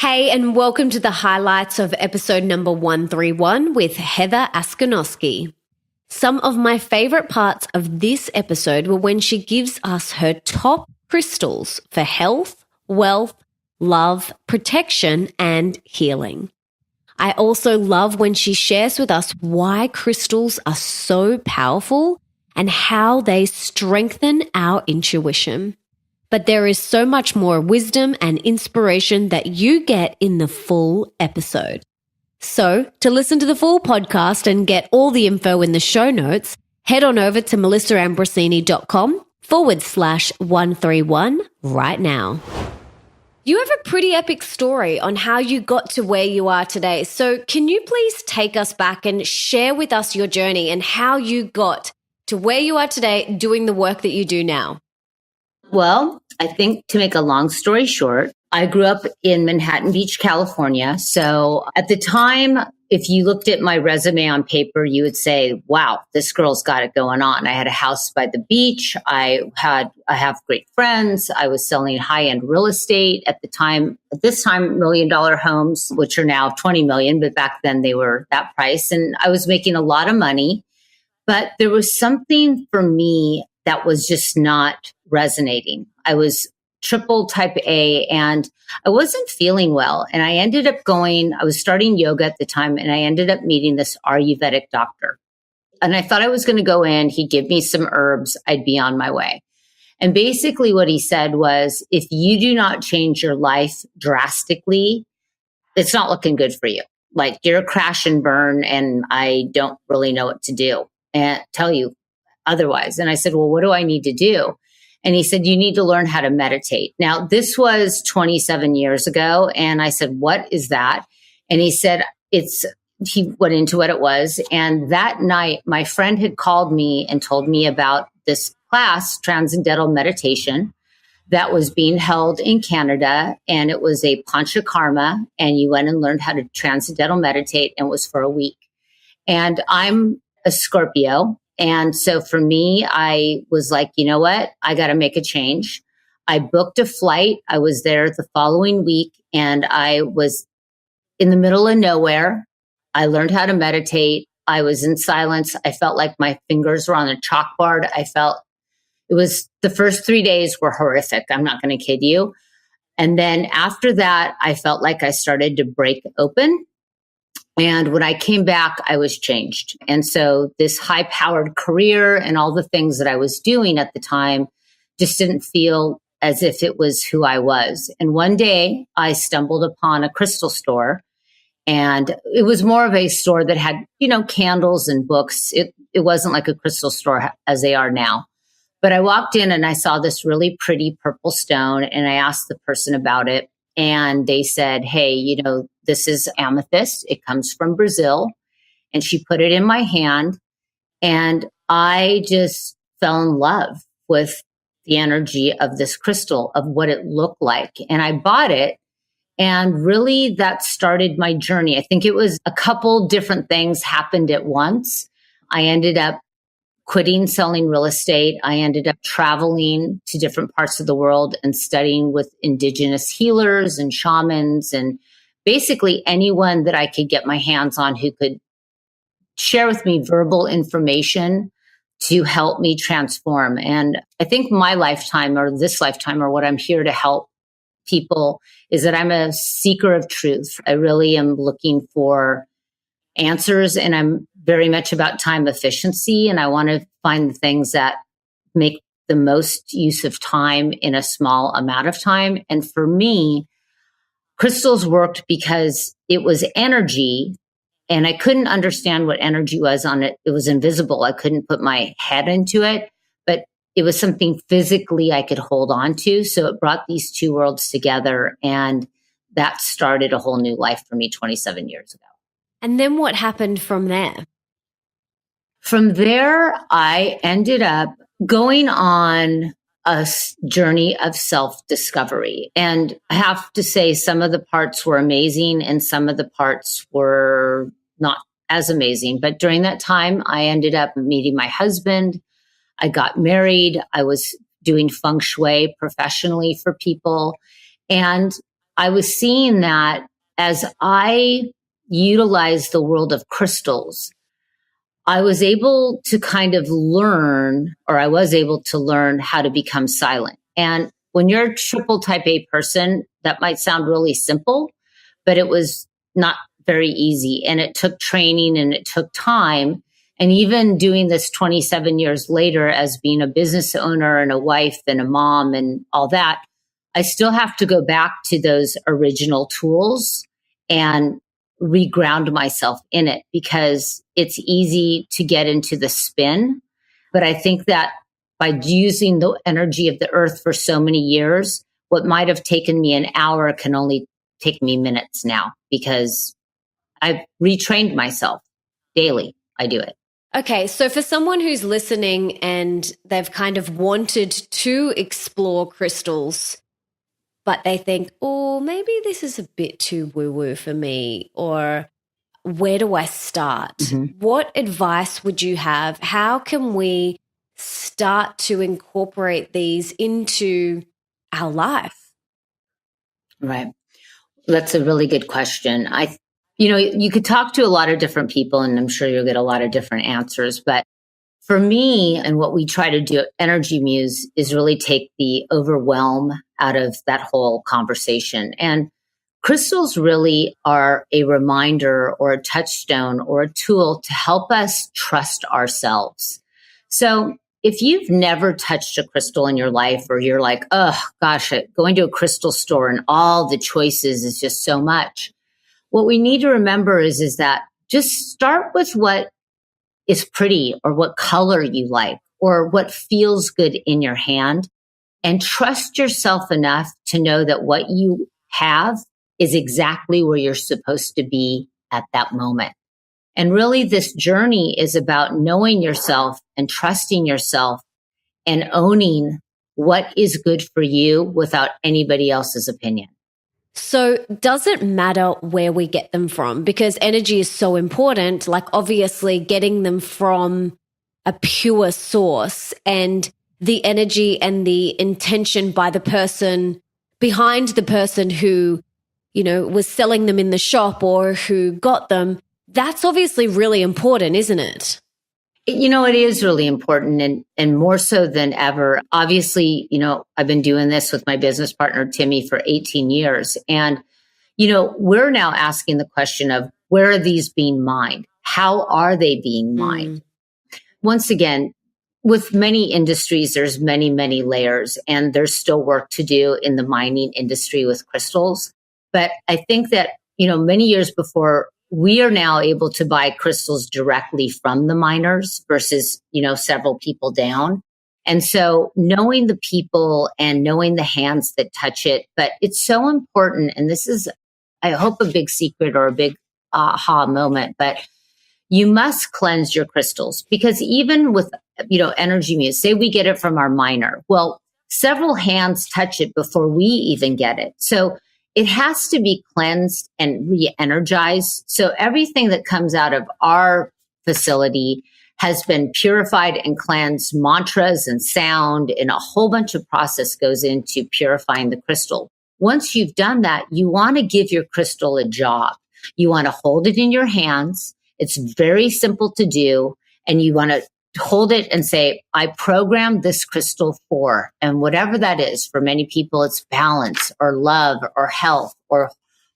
Hey, and welcome to the highlights of episode number 131 with Heather Askinosie. Some of my favorite parts of this episode were when she gives us her top crystals for health, wealth, love, protection, and healing. I also love when she shares with us why crystals are so powerful and how they strengthen our intuition. But there is so much more wisdom and inspiration that you get in the full episode. So, to listen to the full podcast and get all the info in the show notes, head on over to melissaambrosini.com/131 right now. You have a pretty epic story on how you got to where you are today. So, can you please take us back and share with us your journey and how you got to where you are today doing the work that you do now? Well, I think to make a long story short, I grew up in Manhattan Beach, California. So at the time, if you looked at my resume on paper, you would say, wow, this girl's got it going on. I had a house by the beach. I have great friends. I was selling high-end real estate at this time, $1 million homes, which are now 20 million, but back then they were that price. And I was making a lot of money, but there was something for me that was just not resonating. I was triple type A and I wasn't feeling well. And I ended up I was starting yoga at the time, and I ended up meeting this Ayurvedic doctor. And I thought I was going to go in, he'd give me some herbs, I'd be on my way. And basically what he said was, if you do not change your life drastically, it's not looking good for you. Like, you're a crash and burn, and I don't really know what to do and tell you otherwise. And I said, well, what do I need to do? And he said, you need to learn how to meditate. Now, this was 27 years ago. And I said, what is that? And he said, he went into what it was. And that night, my friend had called me and told me about this class, Transcendental Meditation, that was being held in Canada. And it was a panchakarma. And you went and learned how to transcendental meditate, and it was for a week. And I'm a Scorpio. And so for me, I was like, you know what? I got to make a change. I booked a flight. I was there the following week, and I was in the middle of nowhere. I learned how to meditate. I was in silence. I felt like my fingers were on a chalkboard. The first 3 days were horrific. I'm not going to kid you. And then after that, I felt like I started to break open. And when I came back, I was changed. And so this high-powered career and all the things that I was doing at the time just didn't feel as if it was who I was. And one day I stumbled upon a crystal store, and it was more of a store that had, candles and books. It wasn't like a crystal store as they are now. But I walked in and I saw this really pretty purple stone, and I asked the person about it. And they said, hey, this is amethyst. It comes from Brazil. And she put it in my hand. And I just fell in love with the energy of this crystal, of what it looked like. And I bought it. And really that started my journey. I think it was a couple different things happened at once. I ended up quitting selling real estate. I ended up traveling to different parts of the world and studying with indigenous healers and shamans, and basically anyone that I could get my hands on who could share with me verbal information to help me transform. And I think my lifetime, or this lifetime, or what I'm here to help people, is that I'm a seeker of truth. I really am looking for answers, and I'm very much about time efficiency, and I want to find the things that make the most use of time in a small amount of time. And for me, crystals worked because it was energy, and I couldn't understand what energy was on it. It was invisible. I couldn't put my head into it, but it was something physically I could hold on to. So it brought these two worlds together, and that started a whole new life for me 27 years ago. And then what happened from there? From there, I ended up going on a journey of self-discovery. And I have to say, some of the parts were amazing and some of the parts were not as amazing. But during that time, I ended up meeting my husband. I got married. I was doing Feng Shui professionally for people. And I was seeing that as I utilized the world of crystals, I was able to kind of learn, or I was able to learn how to become silent. And when you're a triple type A person, that might sound really simple, but it was not very easy. And it took training and it took time. And even doing this 27 years later as being a business owner and a wife and a mom and all that, I still have to go back to those original tools and reground myself in it, because it's easy to get into the spin. But I think that by using the energy of the earth for so many years, what might have taken me an hour can only take me minutes now, because I've retrained myself daily. I do it. Okay, so for someone who's listening and they've kind of wanted to explore crystals, but they think, oh, maybe this is a bit too woo-woo for me, or where do I start? Mm-hmm. What advice would you have? How can we start to incorporate these into our life? Right. That's a really good question. You could talk to a lot of different people, and I'm sure you'll get a lot of different answers. But for me, and what we try to do at Energy Muse is really take the overwhelm out of that whole conversation. And crystals really are a reminder or a touchstone or a tool to help us trust ourselves. So if you've never touched a crystal in your life, or you're like, oh gosh, going to a crystal store and all the choices is just so much, what we need to remember is that just start with what is pretty, or what color you like, or what feels good in your hand, and trust yourself enough to know that what you have is exactly where you're supposed to be at that moment. And really, this journey is about knowing yourself and trusting yourself and owning what is good for you without anybody else's opinion. So does it matter where we get them from? Because energy is so important, like obviously getting them from a pure source, and the energy and the intention by the person behind the person who, was selling them in the shop or who got them. That's obviously really important, isn't it? It is really important, and more so than ever. Obviously, I've been doing this with my business partner, Timmy, for 18 years. And, we're now asking the question of, where are these being mined? How are they being mined? Once again, with many industries, there's many, many layers, and there's still work to do in the mining industry with crystals. But I think that, many years before, we are now able to buy crystals directly from the miners versus, several people down. And so knowing the people and knowing the hands that touch it, but it's so important. And this is, I hope, a big secret or a big aha moment, but you must cleanse your crystals, because even with, Energy Muse, say we get it from our miner. Well, several hands touch it before we even get it. So it has to be cleansed and re-energized. So everything that comes out of our facility has been purified and cleansed. Mantras and sound and a whole bunch of process goes into purifying the crystal. Once you've done that, you want to give your crystal a job. You want to hold it in your hands. It's very simple to do. And you want to hold it and say, I programmed this crystal for, and whatever that is. For many people, it's balance or love or health or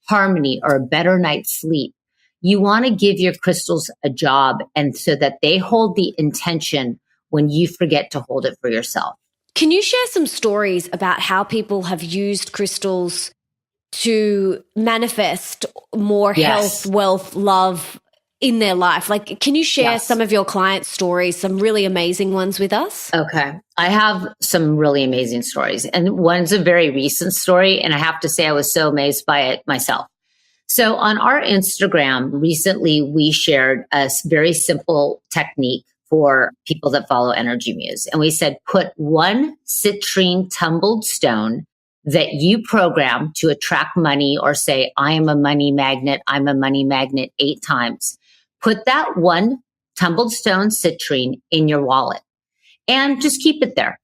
harmony or a better night's sleep. You want to give your crystals a job, and so that they hold the intention when you forget to hold it for yourself. Can you share some stories about how people have used crystals to manifest more health, wealth, love in their life? Like, can you share some of your clients' stories, some really amazing ones with us? Okay. I have some really amazing stories. And one's a very recent story. And I have to say, I was so amazed by it myself. So on our Instagram, recently, we shared a very simple technique for people that follow Energy Muse. And we said, put one citrine tumbled stone that you program to attract money, or say, I am a money magnet, I'm a money magnet 8 times. Put that one tumbled stone citrine in your wallet and just keep it there.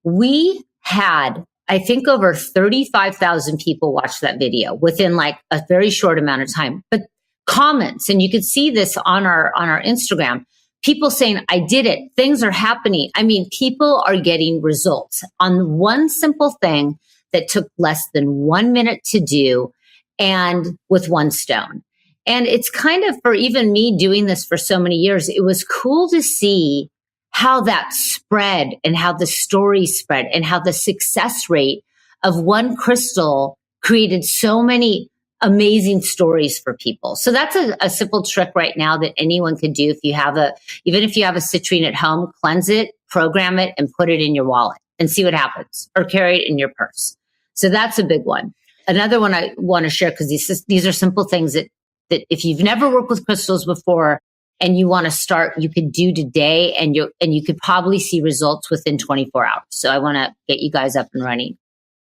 We had I think over 35,000 people watched that video within like a very short amount of time. But comments, and you could see this on our Instagram, people saying, I did it. Things are happening. I mean, people are getting results on one simple thing that took less than 1 minute to do and with one stone. And it's kind of, for even me doing this for so many years, it was cool to see how that spread and how the story spread and how the success rate of one crystal created so many amazing stories for people. So that's a simple trick right now that anyone could do. If you have even if you have a citrine at home, cleanse it, program it, and put it in your wallet and see what happens, or carry it in your purse. So that's a big one. Another one I want to share, because these are simple things that if you've never worked with crystals before and you want to start, you could do today, and you could probably see results within 24 hours. So I want to get you guys up and running.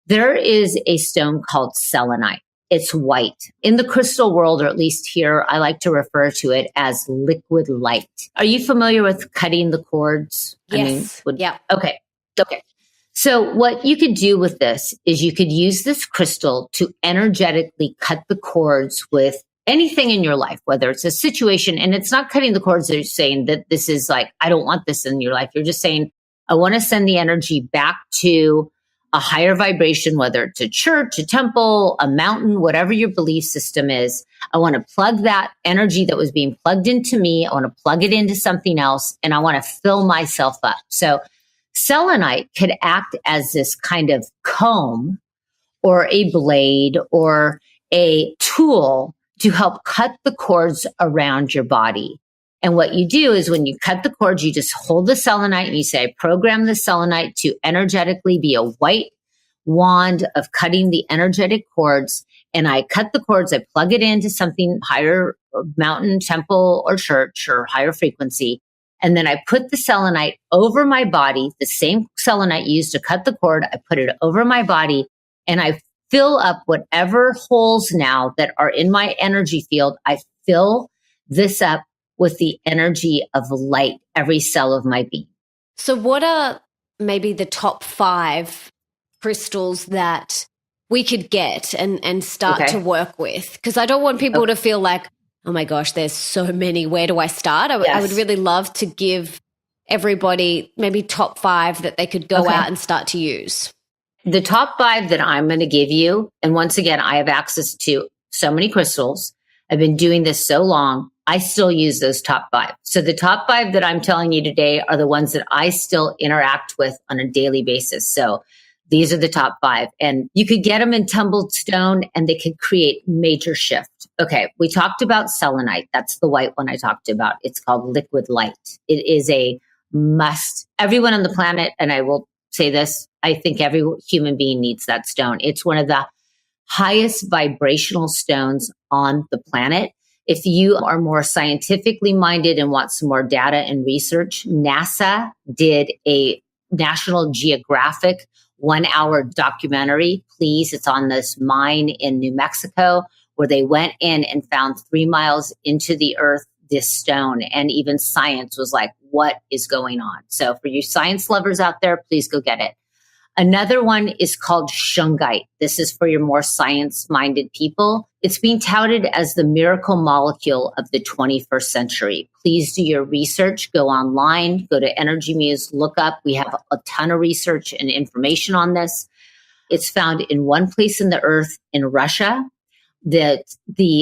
There is a stone called selenite. It's white. In the crystal world, or at least here, I like to refer to it as liquid light. Are you familiar with cutting the cords? Yes. Yeah. Okay. So what you could do with this is you could use this crystal to energetically cut the cords with anything in your life, whether it's a situation, and it's not cutting the cords that you're saying that this is like, I don't want this in your life. You're just saying, I want to send the energy back to a higher vibration, whether it's a church, a temple, a mountain, whatever your belief system is. I want to plug that energy that was being plugged into me. I want to plug it into something else, and I want to fill myself up. So selenite could act as this kind of comb or a blade or a tool to help cut the cords around your body. And what you do is when you cut the cords, you just hold the selenite and you say, I program the selenite to energetically be a white wand of cutting the energetic cords. And I cut the cords, I plug it into something higher, mountain, temple, or church, or higher frequency. And then I put the selenite over my body, the same selenite used to cut the cord. I put it over my body, and I fill up whatever holes now that are in my energy field. I fill this up with the energy of light, every cell of my being. So what are maybe the top 5 crystals that we could get and start to work with? Because I don't want people to feel like, oh my gosh, there's so many. Where do I start? I would really love to give everybody maybe top 5 that they could go out and start to use. The top 5 that I'm going to give you, and once again, I have access to so many crystals. I've been doing this so long. I still use those top 5. So the top 5 that I'm telling you today are the ones that I still interact with on a daily basis. So these are the top 5, and you could get them in tumbled stone and they could create major shift. Okay. We talked about selenite. That's the white one I talked about. It's called liquid light. It is a must. Everyone on the planet, and I will say this, I think every human being needs that stone. It's one of the highest vibrational stones on the planet. If you are more scientifically minded and want some more data and research, NASA did a National Geographic 1-hour documentary. Please, it's on this mine in New Mexico where they went in and found 3 miles into the earth this stone. And even science was like, what is going on? So for you science lovers out there, please go get it. Another one is called shungite. This is for your more science-minded people. It's being touted as the miracle molecule of the 21st century. Please do your research. Go online, go to Energy Muse, look up. We have a ton of research and information on this. It's found in one place in the earth in Russia. The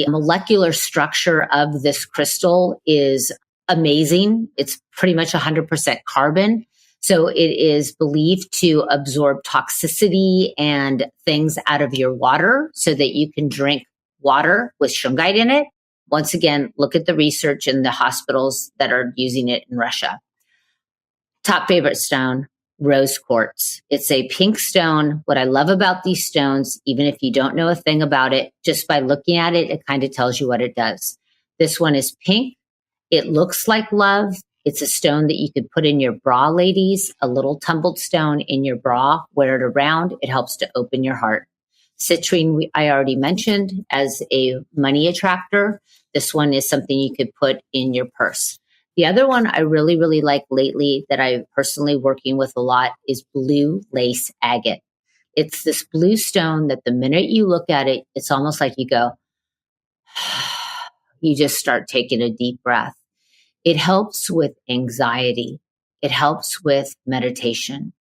molecular structure of this crystal is amazing. It's pretty much 100% carbon. So it is believed to absorb toxicity and things out of your water so that you can drink water with shungite in it. Once again, look at the research in the hospitals that are using it in Russia. Top favorite stone, rose quartz. It's a pink stone. What I love about these stones, even if you don't know a thing about it, just by looking at it, it kind of tells you what it does. This one is pink. It looks like love. It's a stone that you could put in your bra, ladies, a little tumbled stone in your bra, wear it around. It helps to open your heart. Citrine, I already mentioned as a money attractor. This one is something you could put in your purse. The other one I really, really like lately that I'm personally working with a lot is blue lace agate. It's this blue stone that the minute you look at it, it's almost like you go, you just start taking a deep breath. It helps with anxiety. It helps with meditation.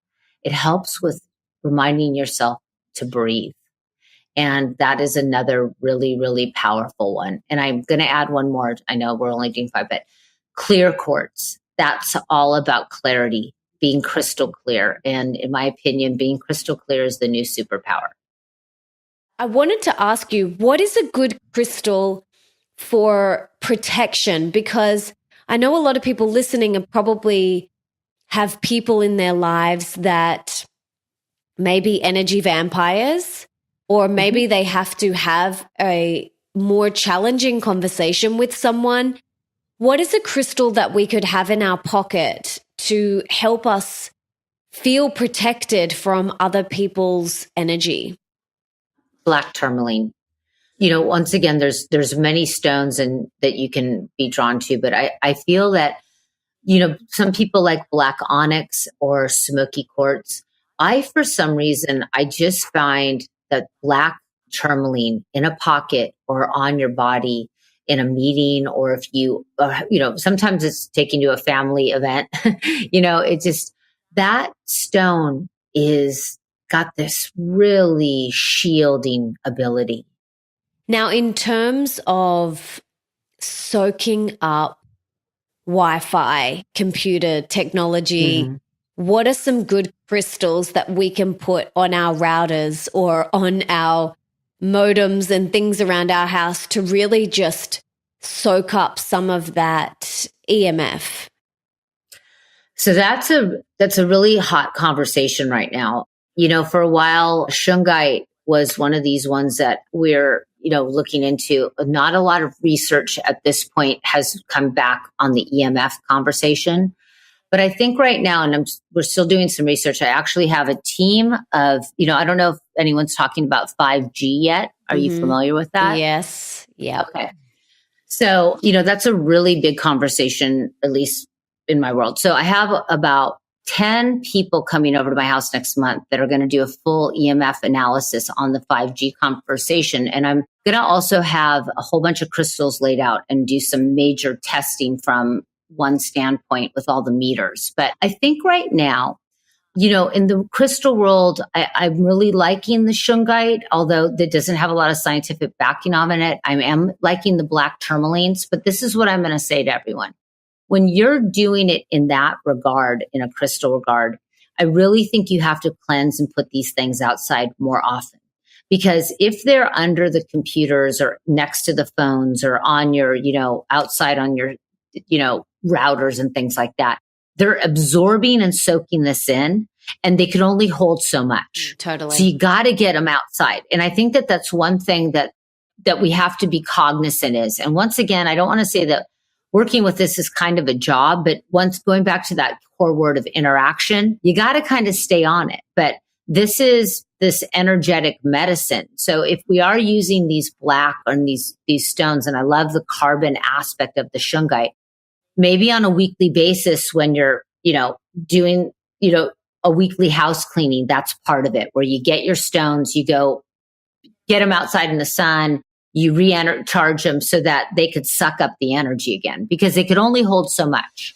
It helps with reminding yourself to breathe. And that is another really, really powerful one. And I'm going to add one more. I know we're only doing 5, but clear quartz. That's all about clarity, being crystal clear. And in my opinion, being crystal clear is the new superpower. I wanted to ask you, what is a good crystal for protection? Because I know a lot of people listening and probably have people in their lives that may be energy vampires, or maybe they have to have a more challenging conversation with someone. What is a crystal that we could have in our pocket to help us feel protected from other people's energy? Black tourmaline. Once again, there's many stones and that you can be drawn to, but I feel that, some people like black onyx or smoky quartz. For some reason, I just find that black tourmaline in a pocket or on your body in a meeting, or if you, sometimes it's taking to a family event, it just, that stone is got this really shielding ability. Now, in terms of soaking up Wi-Fi, computer technology, what are some good crystals that we can put on our routers or on our modems and things around our house to really just soak up some of that EMF? So that's a really hot conversation right now. For a while, shungite was one of these ones that we're, looking into. Not a lot of research at this point has come back on the EMF conversation. But I think right now, and we're still doing some research, I actually have a team of, I don't know if anyone's talking about 5G yet. Are you familiar with that? Yes. Yeah. Okay. So, that's a really big conversation, at least in my world. So I have about 10 people coming over to my house next month that are going to do a full EMF analysis on the 5G conversation. And I'm going to also have a whole bunch of crystals laid out and do some major testing from one standpoint with all the meters. But I think right now, in the crystal world, I'm really liking the shungite, although that doesn't have a lot of scientific backing on it. I am liking the black tourmalines, but this is what I'm going to say to everyone. When you're doing it in that regard, in a crystal regard, I really think you have to cleanse and put these things outside more often. Because if they're under the computers or next to the phones or on your, outside on your, routers and things like that, they're absorbing and soaking this in, and they can only hold so much. Totally. So you got to get them outside. And I think that that's one thing that we have to be cognizant is. And once again, I don't want to say that working with this is kind of a job, but once going back to that core word of interaction, you got to kind of stay on it. But this is this energetic medicine. So if we are using these black or these stones, and I love the carbon aspect of the shungite, maybe on a weekly basis when you're, doing, a weekly house cleaning, that's part of it, where you get your stones, you go get them outside in the sun, you recharge them so that they could suck up the energy again, because they could only hold so much.